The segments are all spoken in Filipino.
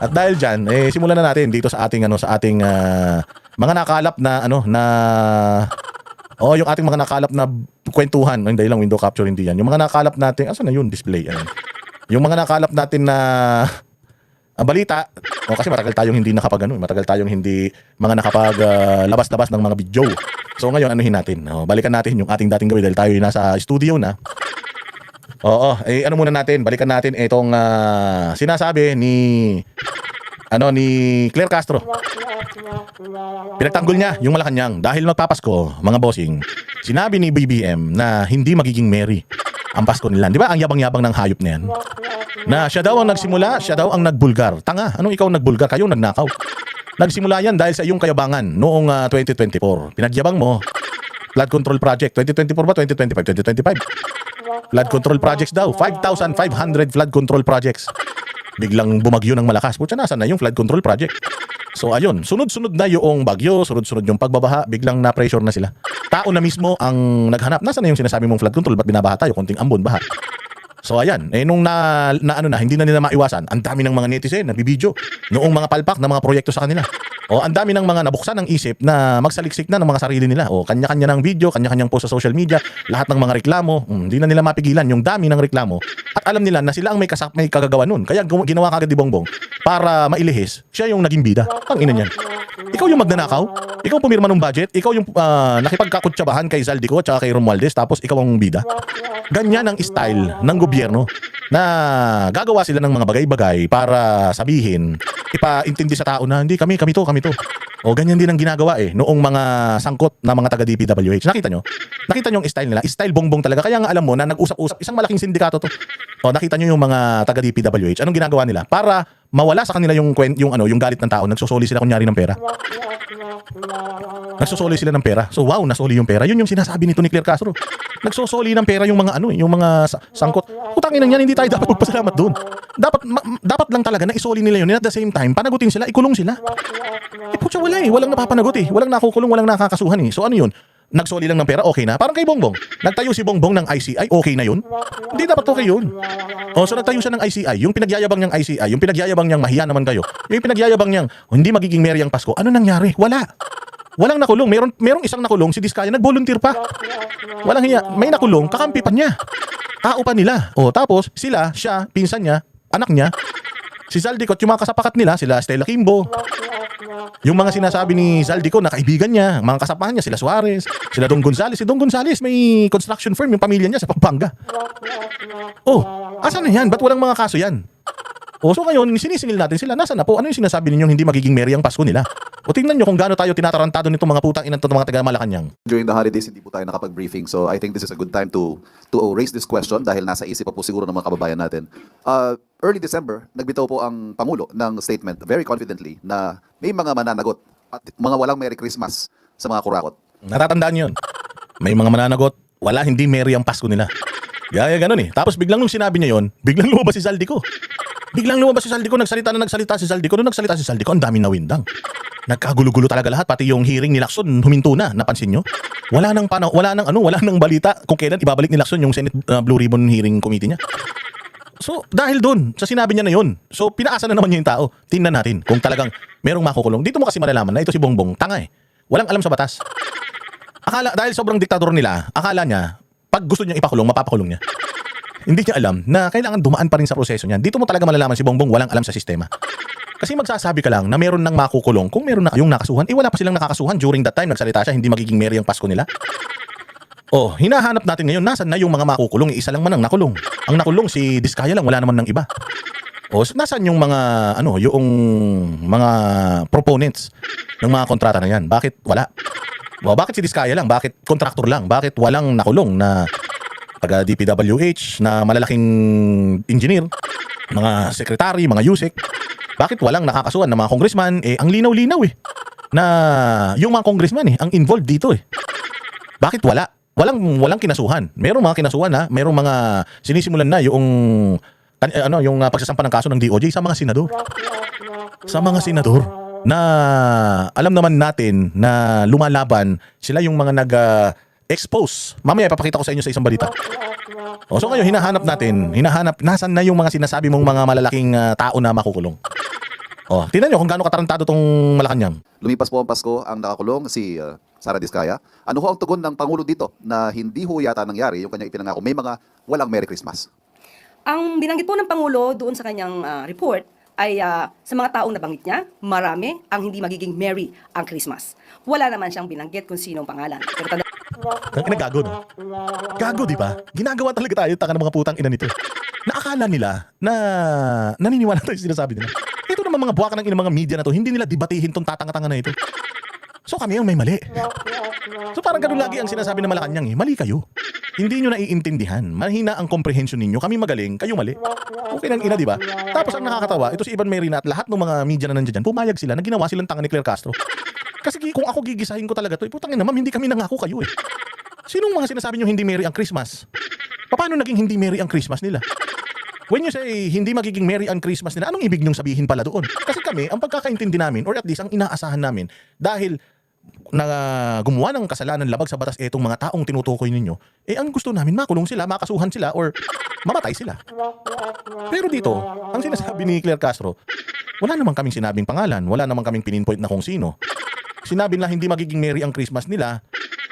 At dahil diyan, simulan na natin dito sa ating mga nakalap na yung ating mga nakalap na kwentuhan. Hindi lang window capture, hindi yan. Yung mga nakalap natin, asan na yun? Display. Ayan. Yung mga nakalap natin na balita, kasi matagal tayong hindi matagal tayong hindi mga labas-labas ng mga video. So ngayon, anuhin natin. Balikan natin yung ating dating gawin dahil tayo nasa studio na. Ano muna natin? Balikan natin itong sinasabi ni Claire Castro. Pinagtanggol niya yung Malacanang dahil magpapasko, mga bossing. Sinabi ni BBM na hindi magiging merry ang Pasko nila. Di ba? Ang yabang-yabang ng hayop na yan. Na siya daw ang nagsimula, siya daw ang nagbulgar. Tanga, anong ikaw nagbulgar? Kayong nagnakaw. Nagsimula yan dahil sa iyong kayabangan noong 2024. Pinagyabang mo, flood control project. 2024 ba? 2025? Flood control projects daw. 5,500 flood control projects. Biglang bumagyo ng malakas. Pucha, nasan na yung flood control project? So ayun, sunod-sunod na yung bagyo, sunod-sunod yung pagbabaha, biglang na-pressure na sila. Tao na mismo ang naghanap. Nasaan na yung sinasabi mong flood control? Ba't binabaha tayo? Konting ambon, baha. So ayan, nung hindi na nila maiwasan, ang dami ng mga netizen nagbibideo noong mga palpak na mga proyekto sa kanila. Ang dami ng mga nabuksan ng isip na magsaliksik na ng mga sarili nila. Kanya-kanya ng video, kanya-kanyang post sa social media, lahat ng mga reklamo, hindi na nila mapigilan yung dami ng reklamo. At alam nila na sila ang may kagagawa nun. Kaya ginawa kagad ni Bongbong para mailihis, siya yung naging bida. Ang ina niyan. Ikaw yung magnanakaw, ikaw pumirma ng budget, ikaw yung nakipagkakutsabahan kay Zaldico at kay Romualdez, tapos ikaw ang bida. Ganyan ang style ng gobyerno na gagawa sila ng mga bagay-bagay para sabihin, ipaintindi sa tao na hindi kami to. Ganyan din ang ginagawa noong mga sangkot na mga taga DPWH. Nakita nyo yung style nila, style Bongbong talaga. Kaya nga alam mo na nag-usap-usap, isang malaking sindikato to. Nakita nyo yung mga taga DPWH, anong ginagawa nila? Para mawala sa kanila yung galit ng tao, nagsosoli sila kunyari ng pera. Nagsosoli sila ng pera. So wow, nasoli yung pera. Yun yung sinasabi nito ni Claire Castro. Nagsosoli ng pera yung mga yung mga sangkot. Putangin yan, hindi tayo dapat magpasalamat doon. Dapat lang talaga na isoli nila yun. And at the same time, panagutin sila, ikulong sila. Putya, walang napapanagot Walang nakukulong, walang nakakasuhan So ano yun? Nagsoli lang ng pera, okay na? Parang kay Bongbong. Nagtayo si Bongbong ng ICI, okay na yun? Hindi dapat okay yun. So nagtayo siya ng ICI, yung pinagyayabang niyang ICI, yung pinagyayabang niyang mahiya naman kayo, yung pinagyayabang niyang hindi magiging merry ang Pasko, ano nangyari? Walang nakulong. Merong isang nakulong, si Diskaya, nag-volunteer pa. Walang hiya. May nakulong, kakampi pa niya. Tao pa nila. Tapos siya, pinsan niya, anak niya, si Zaldico, yung mga kasapakat nila, sila Stella Kimbo. Yung mga sinasabi ni Zaldico na kaibigan niya, mga kasapahan niya, sila Suarez, sila Don Gonzales. Si Don Gonzales may construction firm, yung pamilya niya sa Pampanga. Asan na yan? Ba't walang mga kaso yan? So ngayon, sinisingil natin sila. Nasaan na po? Ano yung sinasabi ninyong hindi magiging merry ang Pasko nila? Tingnan nyo kung gaano tayo tinatarantado nitong mga putang inang mga taga Malacanang. During the holidays, hindi po tayo nakapag-briefing. So I think this is a good time to raise this question dahil nasa isip pa po siguro ng mga kababayan natin. Early December, nagbitaw po ang Pangulo ng statement very confidently na may mga mananagot at mga walang Merry Christmas sa mga kurakot. Natatandaan yun. May mga mananagot, hindi merry ang Pasko nila. Gaya ganun Tapos biglang nung sinabi niya yun, biglang lumabas si Zaldico. Nagsalita si Zaldico. Nung nagsalita si Zaldico, ang daming nawindang. Nagkagulo-gulo talaga lahat, pati yung hearing ni Lacson huminto na, napansin nyo? Wala nang balita kung kailan ibabalik ni Lacson yung Senate Blue Ribbon hearing committee niya. So, dahil doon, sa sinabi niya na yun, so pinaasa na naman niya yung tao. Tingnan natin kung talagang merong makukulong. Dito mo kasi malalaman na ito si Bongbong, tanga Walang alam sa batas. Dahil sobrang diktador nila, akala niya, pag gusto niyang ipakulong, mapapakulong niya. Hindi niya alam na kailangan dumaan pa rin sa proseso niyan. Dito mo talaga malalaman si Bongbong walang alam sa sistema. Kasi magsasabi ka lang na meron nang makukulong kung meron na yung nakasuhan. Wala pa silang nakakasuhan during that time. Nagsalita siya, hindi magiging merry ang Pasko nila. Hinahanap natin ngayon, nasan na yung mga makukulong? Isa lang man ang nakulong. Ang nakulong si Diskaya lang, wala naman ng iba. Nasan yung mga yung mga proponents ng mga kontrata na yan? Bakit wala? Bakit si Diskaya lang? Bakit contractor lang? Bakit walang nakulong na taga DPWH na malalaking engineer, mga secretary, mga USEC? Bakit walang nakakasuhan ng mga congressman? Ang linaw-linaw na yung mga congressman ang involved dito Bakit wala? Walang kinasuhan. Merong mga kinasuhan merong mga sinisimulan na yung pagsasampa ng kaso ng DOJ sa mga senador. Sa mga senador na alam naman natin na lumalaban, sila yung mga expose. Mamaya ipapakita ko sa inyo sa isang balita. So ngayon hinahanap nasan na yung mga sinasabi mong mga malalaking tao na makukulong. Oh, tingnan nyo kung gaano katarantado tong Malacanang. Lumipas po ang Pasko, ang nakakulong si Sara Diskaya. Ano ho ang tugon ng Pangulo dito na hindi ho yata nangyari yung kanyang ipinangako? May mga walang Merry Christmas. Ang binanggit po ng Pangulo doon sa kanyang report ay sa mga taong nabanggit niya, marami ang hindi magiging merry ang Christmas. Wala naman siyang binanggit kung sino ang pangalan. Pero Gago, no? Gago, di ba? Ginagawa talaga tayo, taka ng mga putang ina nito. Naakala nila na naniniwala tayo sa sinasabi nila. Ito naman mga buwaka ng mga media na to, hindi nila debatihin tong tatanga-tanga na ito. So kami ang may mali. So parang ganun lagi ang sinasabi ng Malacanang eh. Mali kayo. Hindi nyo naiintindihan. Mahina ang comprehension ninyo. Kami magaling, kayo mali. Okay lang ina, di ba? Tapos ang nakakatawa, ito si Ivan Marina at lahat ng mga media na nandiyan dyan, pumayag sila na ginawa silang tanga ni Claire Castro. Kasi kung ako gigisahin ko talaga to, putang ina ma'am, hindi kami nangako kayo eh. Sinong mga sinasabi nyo hindi merry ang Christmas? Paano naging hindi merry ang Christmas nila? When you say hindi magiging merry ang Christmas nila, anong ibig nyong sabihin pala doon? Kasi kami, ang pagkakaintindi namin, or at least ang inaasahan namin, dahil na gumawa ng kasalanan labag sa batas etong mga taong tinutukoy ninyo, eh ang gusto namin makulong sila, makasuhan sila, or mamatay sila. Pero dito, ang sinasabi ni Claire Castro, wala namang kaming sinabing pangalan, wala namang kaming pininpoint na kung sino. Sinabi na hindi magiging merry ang Christmas nila,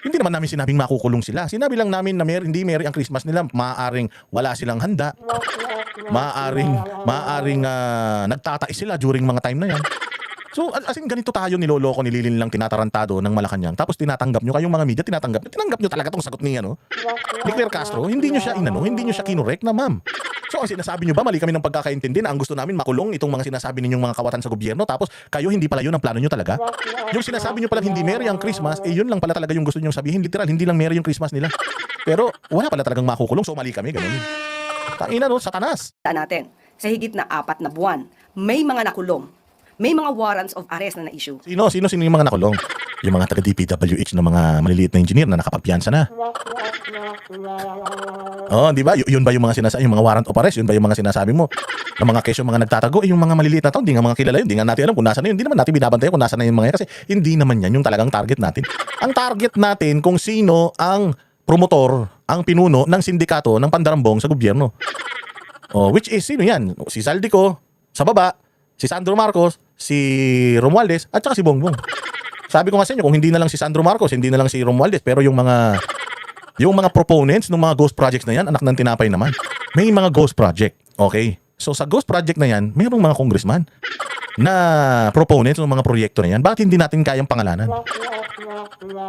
hindi naman namin sinabing makukulong sila. Sinabi lang namin na hindi merry ang Christmas nila, maaaring wala silang handa, maaaring nagtatais sila during mga time na yan. So, as in, ganito tayo niloloko, nililin lang tinatarantado ng Malacanang. Tapos tinatanggap nyo, kayong mga media, tinanggap nyo talaga tong sagot ni Claire Castro. Hindi nyo siya hindi nyo siya kinorek na ma'am. So, ang sinasabi nyo ba, mali kami ng pagkakaintindi na ang gusto namin makulong itong mga sinasabi ninyong mga kawatan sa gobyerno, tapos kayo hindi pala yun ang plano nyo talaga? Yung sinasabi nyo palang hindi merry ang Christmas, eh yun lang pala talaga yung gusto nyong sabihin. Literal, hindi lang merry yung Christmas nila. Pero wala pala talagang makukulong, so mali kami, ganun. Tangina no, satanas. natin, sa higit na 4 na buwan, may mga nakulong. May mga warrants of arrest na na-issue. Sino yung mga nakulong? Yung mga taga-DPWH na mga maliliit na engineer na nakapagpiyansa na. Oh, di ba? Yun ba yung mga sinasabi, yung mga warrant of arrest? Yun ba yung mga sinasabi mo? Na mga kesyo, mga nagtatago, yung mga maliliit na tao, hindi nga mga kilala yun, hindi nga natin alam kung nasa na yun. Hindi naman natin binabantayan kung nasa na yung mga yan kasi hindi naman yan yung talagang target natin. Ang target natin kung sino ang promotor, ang pinuno ng sindikato ng pandarambong sa gobyerno. Oh, which is sino yan? Si Saldico sa baba, si Sandro Marcos, si Romualdez, at saka si Bongbong. Sabi ko nga sa inyo, kung hindi na lang si Sandro Marcos, hindi na lang si Romualdez, pero yung mga proponents ng mga ghost projects na yan, anak ng tinapay naman. May mga ghost project, okay? So sa ghost project na yan, mayroong mga congressman na proponents ng mga proyekto na yan. Bakit hindi natin kayang pangalanan?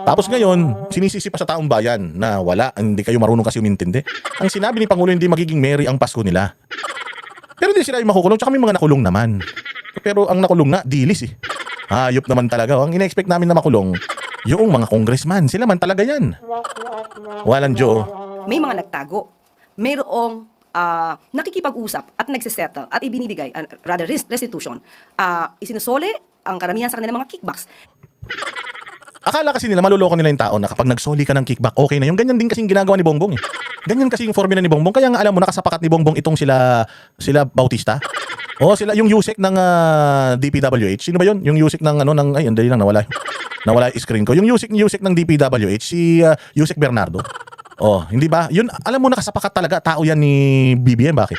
Tapos ngayon, sinisisi pa sa taong bayan na wala, hindi kayo marunong kasi umintindi. Ang sinabi ni Pangulo, hindi magiging merry ang Pasko nila. Pero hindi sila yung makukulong, tsaka may mga nakulong naman. Pero ang nakulong nga, dilis eh. Hayop naman talaga. Ang ina-expect namin na makulong, yung mga congressman, sila man talaga yan. Walang Diyo. May mga nagtago. Mayroong nakikipag-usap at nagsisettle at ibinibigay, rather restitution. Isinusole ang karamihan sa kanilang mga kickbacks. Akala kasi nila, maluloko nila yung tao na kapag nagsoli ka ng kickback, okay na yung ganyan din kasing ginagawa ni Bongbong eh. Ganyan kasi yung formula ni Bongbong. Kaya nga alam mo, nakasapakat ni Bongbong itong sila Bautista. O sila yung Yusek ng DPWH. Sino ba yun? Yung Yusek ng ay, andali lang, nawala yung screen ko. Yung Yusek ng DPWH, si Yusek Bernardo. Oh, hindi ba? Yun, alam mo, nakasapakat talaga tao yan ni BBM. Bakit?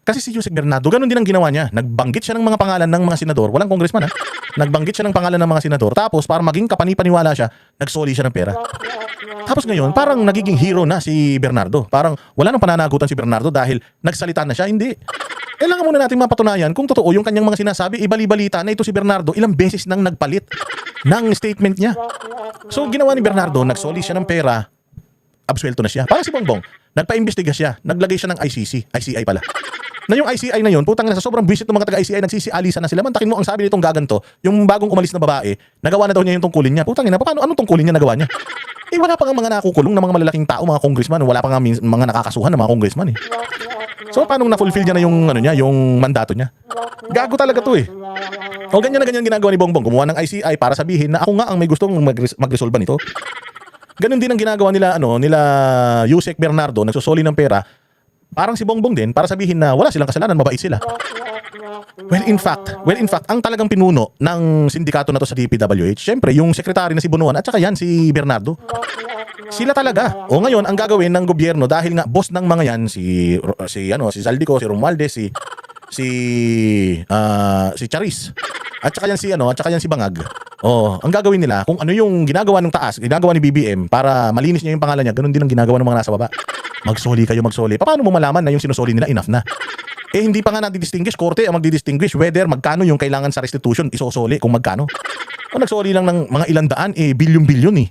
Kasi si Yusek Bernardo, ganun din ang ginawa niya. Nagbanggit siya ng mga pangalan ng mga senador. Walang congressman ha. Nagbanggit siya ng pangalan ng mga senador. Tapos para maging kapanipaniwala siya, nagsoli siya ng pera. Tapos ngayon, parang nagiging hero na si Bernardo. Parang wala nang pananagutan si Bernardo dahil nagsalita na siya. Hindi. Kailangan muna natin mapatunayan kung totoo yung kanyang mga sinasabi. Ibali-balita na ito si Bernardo ilang beses nang nagpalit ng statement niya. So ginawa ni Bernardo, nagsoli siya ng pera, absuelto na siya. Parang si Bongbong, nagpa-imbestiga siya, naglagay siya ng ICI pala. Na yung ICI na yun, putang na sa sobrang buwisit ng mga taga-ICI, nagsisialisan na sila. Mantakin mo, ang sabi nitong gaganto, yung bagong umalis na babae, nagawa na daw niya yung tungkulin niya. Putang ina, paano, anong tungkulin niya nagawa niya? Eh wala pa nga mga nakukulong na mga malalaking tao, mga congressman, wala pa nga mga nakakasuhan ng mga congressman eh. So paano na-fulfill niya na yung yung mandato niya? Gago talaga to eh. O ganyan na ganyan ginagawa ni Bongbong, gumawa ng ICI para sabihin na ako nga ang may gustong magresolba nito. Ganun din ang ginagawa nila nila Yusek Bernardo, nagsusoli ng pera. Parang si Bongbong din para sabihin na wala silang kasalanan, mabait sila. Well, in fact, ang talagang pinuno ng sindikato na to sa DPWH, syempre yung sekretary na si Bunuan at saka yan si Bernardo. Sila talaga. O ngayon, ang gagawin ng gobyerno dahil nga boss ng mga yan si Saldico, si Romualdez, si Charis. At saka yan si Bangag. Oh, ang gagawin nila, kung ano yung ginagawa ng taas, ginagawa ni BBM para malinis niya yung pangalan niya, ganun din ang ginagawa ng mga nasa baba. Magsoli kayo, magsoli. Paano mo malaman na yung sinusoli nila enough na? Eh hindi pa nga nadi-distinguish, korte ang magdi-distinguish whether magkano yung kailangan sa restitution, isosoli kung magkano. O nagsoli lang ng mga ilang daan, bilyon-bilyon eh.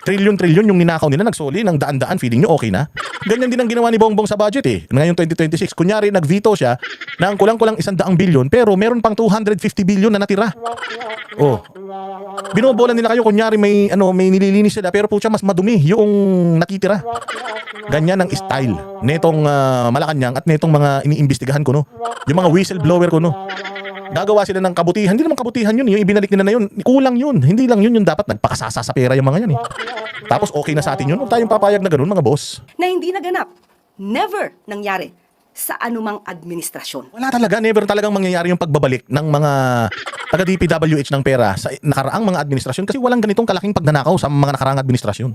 Trilyon-trilyon yung ninakaw nila, nagsoli ng daan-daan, feeling nyo okay na? Ganyan din ang ginawa ni Bongbong sa budget eh. Ngayong 2026, kunyari nag-veto siya ng kulang-kulang 100 bilyon, pero meron pang 250 bilyon na natira. Oh. Binobola nila kayo, kunyari may nililinis sila, pero pucha mas madumi yung nakitira. Ganyan ang style netong Malacanang at netong mga iniimbestigahan ko, no. Yung mga whistleblower ko, no. Gagawa sila ng kabutihan. Hindi naman kabutihan yun. Yung ibinalik nila na yun, kulang yun. Hindi lang yun yung dapat nagpakasasa sa pera yung mga yan eh. Tapos okay na sa atin yun. Huwag tayong papayag na ganun, mga boss. Na hindi naganap, never nangyari sa anumang administrasyon. Wala talaga. Never talagang mangyayari yung pagbabalik ng mga taga-DPWH ng pera sa nakaraang mga administrasyon kasi walang ganitong kalaking pagnanakaw sa mga nakaraang administrasyon.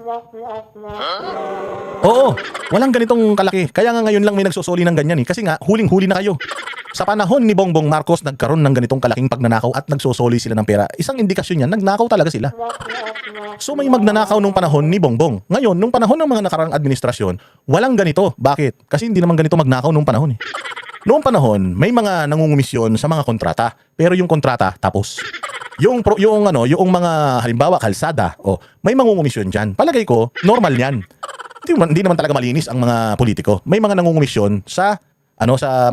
Oo, walang ganitong kalaki. Kaya nga ngayon lang may nagsusoli ng ganyan eh. Kasi nga, huling-huli na kayo. Sa panahon ni Bongbong Marcos, nagkaroon ng ganitong kalaking pagnanakaw at nagsusoli sila ng pera. Isang indikasyon yan, nagnakaw talaga sila. So may magnanakaw nung panahon ni Bongbong. Ngayon, nung panahon ng mga nakaraang administrasyon, walang ganito. Bakit? Kasi hindi naman ganito magnakaw nung panahon eh. Noong panahon, may mga nangungumisyon sa mga kontrata. Pero yung kontrata, tapos. Yung mga halimbawa kalsada, may mangungumisyon dyan. Palagay ko, normal yan. Hindi naman talaga malinis ang mga politiko. May mga nangungumisyon sa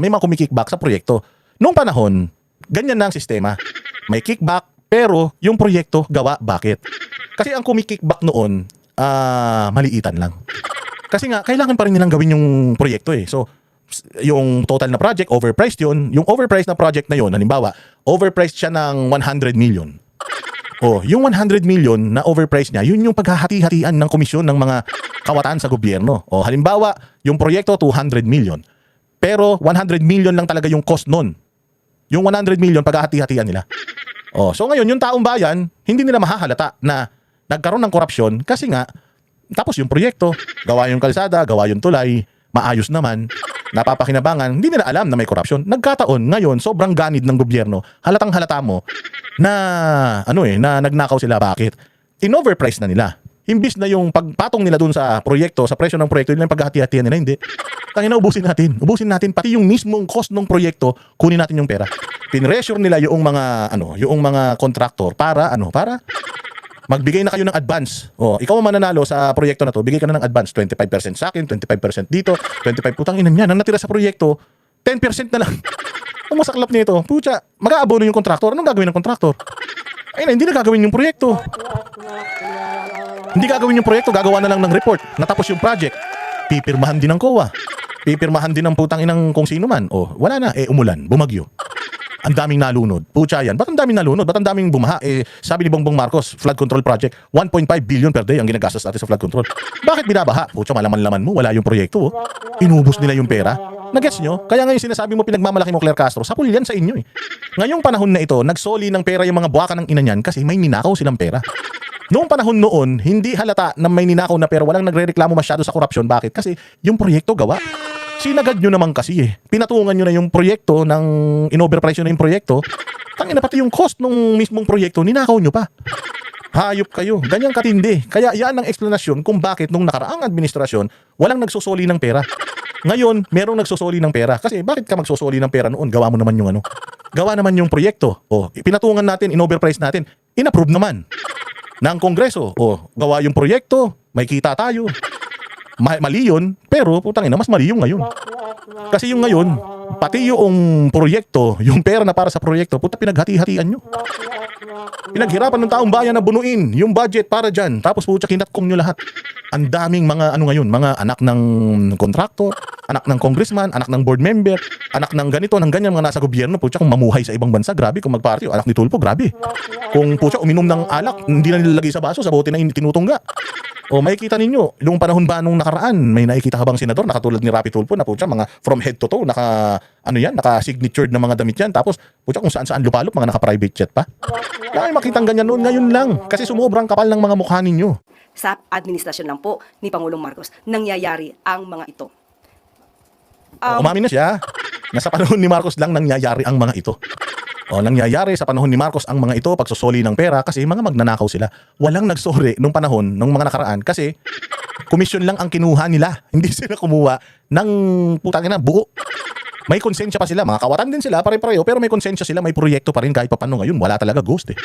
may mga kumikickback sa proyekto. Noong panahon, ganyan na ang sistema. May kickback, pero yung proyekto gawa, bakit? Kasi ang kumikickback noon, maliitan lang. Kasi nga, kailangan pa rin nilang gawin yung proyekto eh. So, yung total na project, overpriced yun. Yung overpriced na project na yun, halimbawa, overpriced siya ng 100 million. Yung 100 million na overpriced niya, yun yung paghahati-hatian ng komisyon ng mga kawatan sa gobyerno. Halimbawa, yung proyekto 200 million. Pero 100 million lang talaga yung cost nun. Yung 100 million paghahati-hatian nila. So ngayon, yung taong bayan, hindi nila mahahalata na nagkaroon ng korupsyon kasi nga, tapos yung proyekto, gawa yung kalsada, gawa yung tulay, maayos naman, napapakinabangan, hindi nila alam na may korupsyon. Nagkataon, ngayon, sobrang ganid ng gobyerno, halatang halata mo na, na nagnakaw sila. Bakit? In-overprice na nila. Imbis na yung pagpatong nila dun sa proyekto, sa presyo ng proyekto, yun lang paghahati-hatian nila, hindi. Tangina, ubusin natin. Pati yung mismong cost ng proyekto, kunin natin yung pera. Pinressure nila yung mga contractor para magbigay na kayo ng advance. Ikaw ang mananalo sa proyekto na to, bigay ka na ng advance. 25% sa akin, 25% dito, 25% putang ina niyan. Ang natira sa proyekto, 10% na lang. Ang masaklap nito, pucha, mag-aabono yung contractor. Anong gagawin ng contractor? Ay na, hindi na gagawin yung proyekto. Hindi gagawin yung proyekto, gagawa na lang ng report. Natapos yung project. Pipirmahan din ng COA. Pipirmahan din ng putang inang kung sino man. Wala na, umulan, bumagyo. Ang daming nalunod. Pucha yan. Ba't ang daming nalunod? Ba't ang daming bumaha? Sabi ni Bongbong Marcos, flood control project, 1.5 billion per day ang ginagastos natin sa flood control. Bakit binabaha? Pucha, malaman-laman mo, wala yung proyekto. Inubos nila yung pera. Nagets nyo? Kaya ngayon sinasabi mo pinagmamalaki mo Claire Castro, sapul yan sa inyo eh. Ngayong panahon na ito, nagsoli ng pera yung mga buwaka ng ina niyan kasi may ninakaw silang pera. Noong panahon noon, hindi halata na may ninakaw na pera, walang nagrereklamo masyado sa korupsyon. Bakit? Kasi yung proyekto gawa. Sinagad nyo naman kasi eh. Pinatungan nyo na yung proyekto ng in-overprice nyo na yung proyekto. Tangina, pati yung cost ng mismong proyekto, ninakaw nyo pa. Hayop kayo. Ganyang katindi. Kaya yan ang eksplanasyon kung bakit nung nakaraang administrasyon, walang nagsusoli ng pera. Ngayon, merong nagsusoli ng pera. Kasi bakit ka magsusoli ng pera noon? Gawa mo naman yung gawa naman yung proyekto. Pinatungan natin, in-overprice natin. In-approve naman ng Kongreso. Gawa yung proyekto, may kita tayo. Mali yun, pero putang ina, mas mali yung ngayon. Kasi yung ngayon, pati yung proyekto, yung pera na para sa proyekto, puta pinaghati-hatian nyo. Pinaghirapan ng taong bayan na bunuin yung budget para dyan. Tapos puta kinatkom nyo lahat. Ang daming mga ngayon, mga anak ng kontraktor, anak ng congressman, anak ng board member, anak ng ganito, ng ganyan, mga nasa gobyerno. Puta kung mamuhay sa ibang bansa, grabe. Kung magparty, anak ni Tulfo, grabe. Kung puta uminom ng alak, hindi na nilalagay sa baso, sa bote na tinutungga. Makikita ninyo, yung panahon ba nung nakaraan, may nakikita ka bang senador na katulad ni Rapi Tulfo na pucha, mga from head to toe, naka-signatured na mga damit yan. Tapos, pucha, kung saan-saan lupalop, mga naka-private jet pa. Kaya makitang ganyan noon, ngayon lang. Kasi sumubrang kapal ng mga mukha ninyo. Sa administrasyon lang po ni Pangulong Marcos, nangyayari ang mga ito. Umamin na siya. na sa panahon ni Marcos lang nangyayari ang mga ito. O, nangyayari sa panahon ni Marcos ang mga ito pagsusoli ng pera kasi mga magnanakaw sila. Walang nagsori nung panahon, nung mga nakaraan kasi komisyon lang ang kinuha nila. Hindi sila kumuha ng putang ina buo. May konsensya pa sila, mga kawatan din sila, pare-pareho, pero may konsensya sila, may proyekto pa rin kahit pa paano ngayon. Wala talaga ghost eh.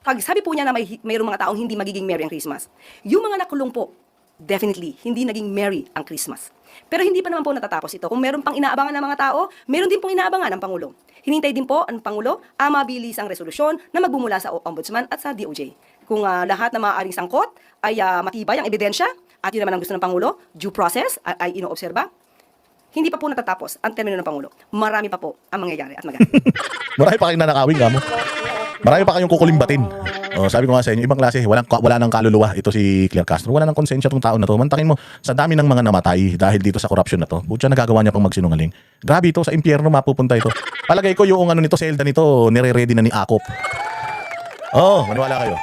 Pag sabi po niya na mayroong mga taong hindi magiging merry ang Christmas, yung mga nakulong po, definitely, hindi naging merry ang Christmas. Pero hindi pa naman po natatapos ito. Kung meron pang inaabangan ng mga tao, meron din pong inaabangan ng Pangulo. Hinintay din po ang Pangulo ang mabilis ang resolusyon na magbumula sa Ombudsman at sa DOJ. Kung lahat ng maaaring sangkot ay matibay ang ebidensya, at yun naman ang gusto ng Pangulo, due process ay inoobserba, hindi pa po natatapos ang termino ng Pangulo. Marami pa po ang mangyayari at magaganap. Marami pa kayong nanakawin kamo. Marami pa kayong kukulimbatin. Oh, sabi ko nga sa inyo, ibang klase, wala nang kaluluwa ito si Claire Castro. Wala nang konsensya tong tao na to. Mantakin mo, sa dami ng mga namatay dahil dito sa korupsyon na to. Putya, nagagawa niya pang magsinungaling. Grabe ito, sa impyerno mapupunta ito. Palagay ko yung ano nito, selda nito, nire-ready na ni Akop. Oh, maniwala kayo.